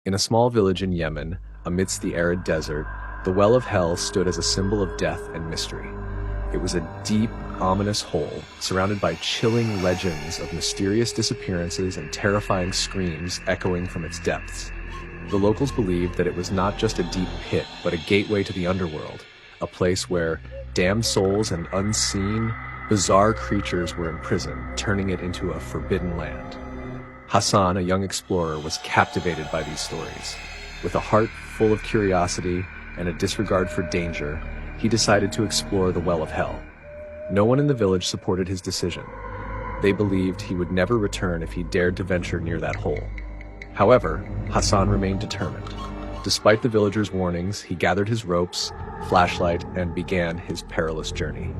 In a small village in Yemen, amidst the arid desert, the Well of Hell stood as a symbol of death and mystery. It was a deep, ominous hole, surrounded by chilling legends of mysterious disappearances and terrifying screams echoing from its depths. The locals believed that it was not just a deep pit, but a gateway to the underworld, a place where damned souls and unseen, bizarre creatures were imprisoned, turning it into a forbidden land. Hassan, a young explorer, was captivated by these stories. With a heart full of curiosity and a disregard for danger, he decided to explore the Well of Hell. No one in the village supported his decision. They believed he would never return if he dared to venture near that hole. However, Hassan remained determined. Despite the villagers' warnings, he gathered his ropes, flashlight, and began his perilous journey.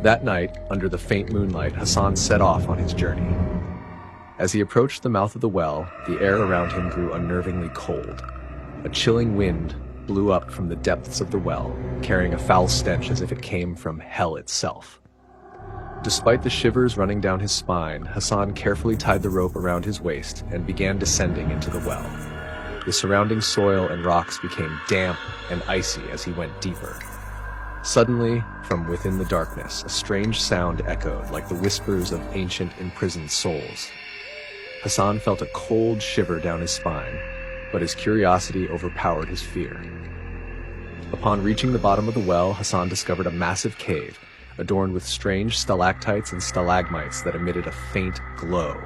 That night, under the faint moonlight, Hassan set off on his journey. As he approached the mouth of the well, the air around him grew unnervingly cold. A chilling wind blew up from the depths of the well, carrying a foul stench as if it came from hell itself. Despite the shivers running down his spine, Hassan carefully tied the rope around his waist and began descending into the well. The surrounding soil and rocks became damp and icy as he went deeper. Suddenly, from within the darkness, a strange sound echoed like the whispers of ancient imprisoned souls. Hassan felt a cold shiver down his spine, but his curiosity overpowered his fear. Upon reaching the bottom of the well, Hassan discovered a massive cave, adorned with strange stalactites and stalagmites that emitted a faint glow.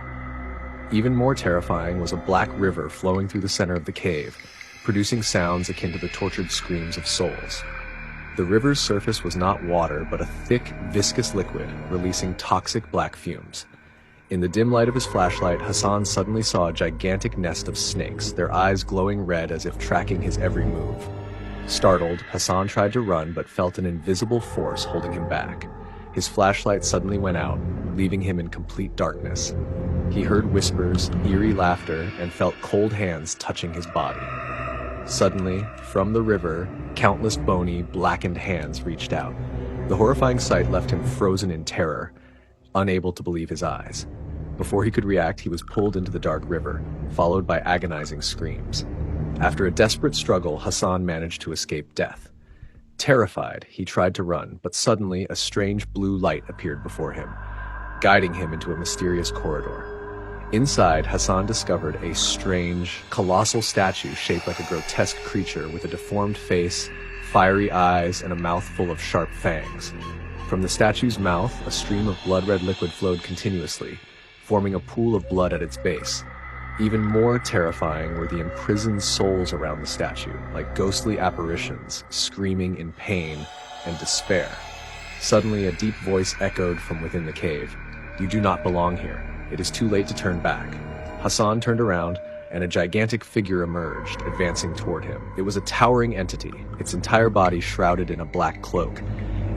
Even more terrifying was a black river flowing through the center of the cave, producing sounds akin to the tortured screams of souls. The river's surface was not water, but a thick, viscous liquid, releasing toxic black fumes. In the dim light of his flashlight, Hassan suddenly saw a gigantic nest of snakes, their eyes glowing red as if tracking his every move. Startled, Hassan tried to run but felt an invisible force holding him back. His flashlight suddenly went out, leaving him in complete darkness. He heard whispers, eerie laughter, and felt cold hands touching his body. Suddenly, from the river, countless bony, blackened hands reached out. The horrifying sight left him frozen in terror, unable to believe his eyes. Before he could react, he was pulled into the dark river, followed by agonizing screams. After a desperate struggle, Hassan managed to escape death. Terrified, he tried to run, but suddenly a strange blue light appeared before him, guiding him into a mysterious corridor. Inside, Hassan discovered a strange, colossal statue shaped like a grotesque creature with a deformed face, fiery eyes, and a mouth full of sharp fangs. From the statue's mouth, a stream of blood-red liquid flowed continuously, forming a pool of blood at its base. Even more terrifying were the imprisoned souls around the statue, like ghostly apparitions, screaming in pain and despair. Suddenly, a deep voice echoed from within the cave. "You do not belong here. It is too late to turn back." Hassan turned around, and a gigantic figure emerged, advancing toward him. It was a towering entity, its entire body shrouded in a black cloak,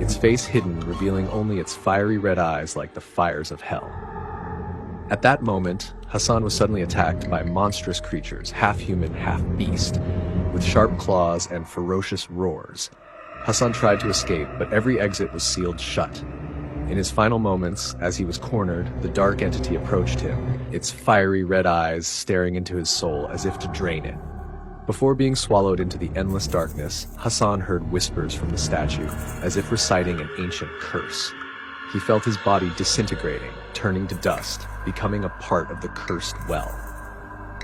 its face hidden, revealing only its fiery red eyes like the fires of hell. At that moment, Hassan was suddenly attacked by monstrous creatures, half human, half beast, with sharp claws and ferocious roars. Hassan tried to escape, but every exit was sealed shut. In his final moments, as he was cornered, the dark entity approached him, its fiery red eyes staring into his soul as if to drain it. Before being swallowed into the endless darkness, Hassan heard whispers from the statue, as if reciting an ancient curse. He felt his body disintegrating, turning to dust, becoming a part of the cursed well.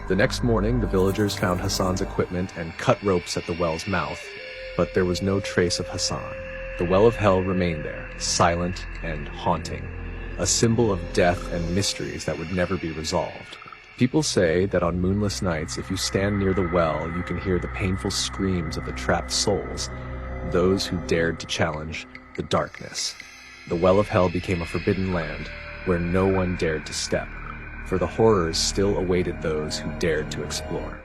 The next morning, the villagers found Hassan's equipment and cut ropes at the well's mouth, but there was no trace of Hassan. The Well of Hell remained there, silent and haunting, a symbol of death and mysteries that would never be resolved. People say that on moonless nights, if you stand near the well, you can hear the painful screams of the trapped souls, those who dared to challenge the darkness. The Well of Hell became a forbidden land where no one dared to step, for the horrors still awaited those who dared to explore.